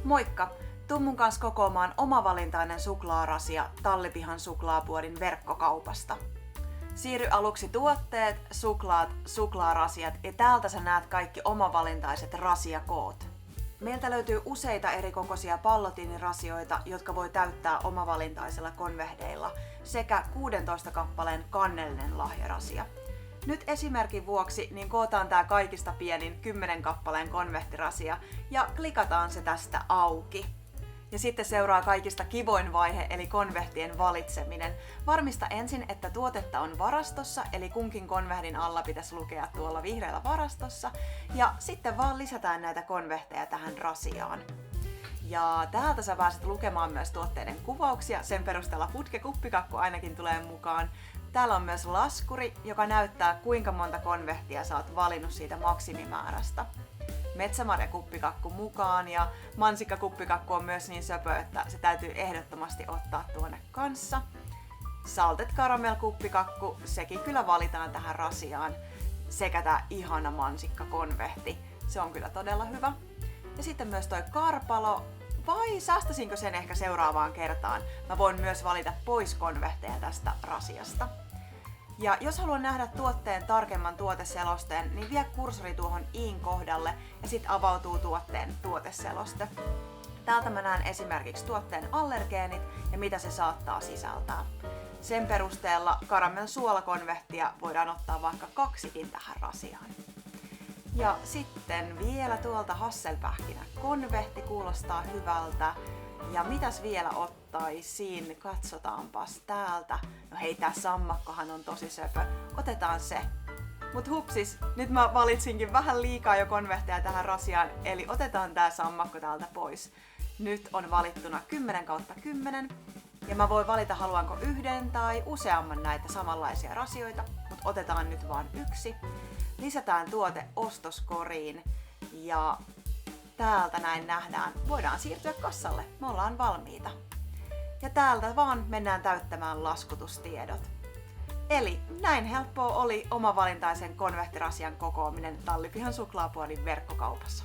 Moikka! Tuu mun kanssa kokoamaan omavalintainen suklaarasia Tallipihan suklaapuodin verkkokaupasta. Siirry aluksi tuotteet, suklaat, suklaarasiat ja täältä sä näet kaikki omavalintaiset rasiakoot. Meiltä löytyy useita eri kokoisia pallotiinirasioita, jotka voi täyttää omavalintaisilla konvehdeilla sekä 16 kappaleen kannellinen lahjarasia. Nyt esimerkin vuoksi niin kootaan tää kaikista pienin 10 kappaleen konvehtirasia ja klikataan se tästä auki. Ja sitten seuraa kaikista kivoin vaihe eli konvehtien valitseminen. Varmista ensin, että tuotetta on varastossa, eli kunkin konvehdin alla pitäisi lukea tuolla vihreällä varastossa. Ja sitten vaan lisätään näitä konvehteja tähän rasiaan. Ja täältä sä pääset lukemaan myös tuotteiden kuvauksia, sen perusteella Putke-kuppikakku ainakin tulee mukaan. Täällä on myös laskuri, joka näyttää kuinka monta konvehtia sä oot valinnut siitä maksimimäärästä. Metsämarjakuppikakku mukaan ja mansikkakuppikakku on myös niin söpö, että se täytyy ehdottomasti ottaa tuonne kanssa. Salted caramel kuppikakku, sekin kyllä valitaan tähän rasiaan. Sekä tää ihana mansikkakonvehti, se on kyllä todella hyvä. Ja sitten myös toi karpalo, vai säästäisinkö sen ehkä seuraavaan kertaan? Mä voin myös valita pois konvehteja tästä rasiasta. Ja jos haluan nähdä tuotteen tarkemman tuoteselosteen, niin vie kursori tuohon iin kohdalle ja sit avautuu tuotteen tuoteseloste. Täältä mä näen esimerkiksi tuotteen allergeenit ja mitä se saattaa sisältää. Sen perusteella karamel suolakonvehtia voidaan ottaa vaikka 2 tähän rasiaan. Ja sitten vielä tuolta hasselpähkinä konvehti kuulostaa hyvältä. Ja mitäs vielä ottaisin? Katsotaanpas täältä. No hei, tää sammakkohan on tosi söpö. Otetaan se. Mut hupsis, nyt mä valitsinkin vähän liikaa jo konvehteja tähän rasiaan, eli otetaan tää sammakko täältä pois. Nyt on valittuna 10/10. Ja mä voin valita, haluanko yhden tai useamman näitä samanlaisia rasioita, mutta otetaan nyt vaan 1. Lisätään tuote ostoskoriin ja täältä näin nähdään, voidaan siirtyä kassalle, me ollaan valmiita. Ja täältä vaan mennään täyttämään laskutustiedot. Eli näin helppoa oli omavalintaisen konvehtirasian kokoaminen Tallipihan suklaapuodin verkkokaupassa.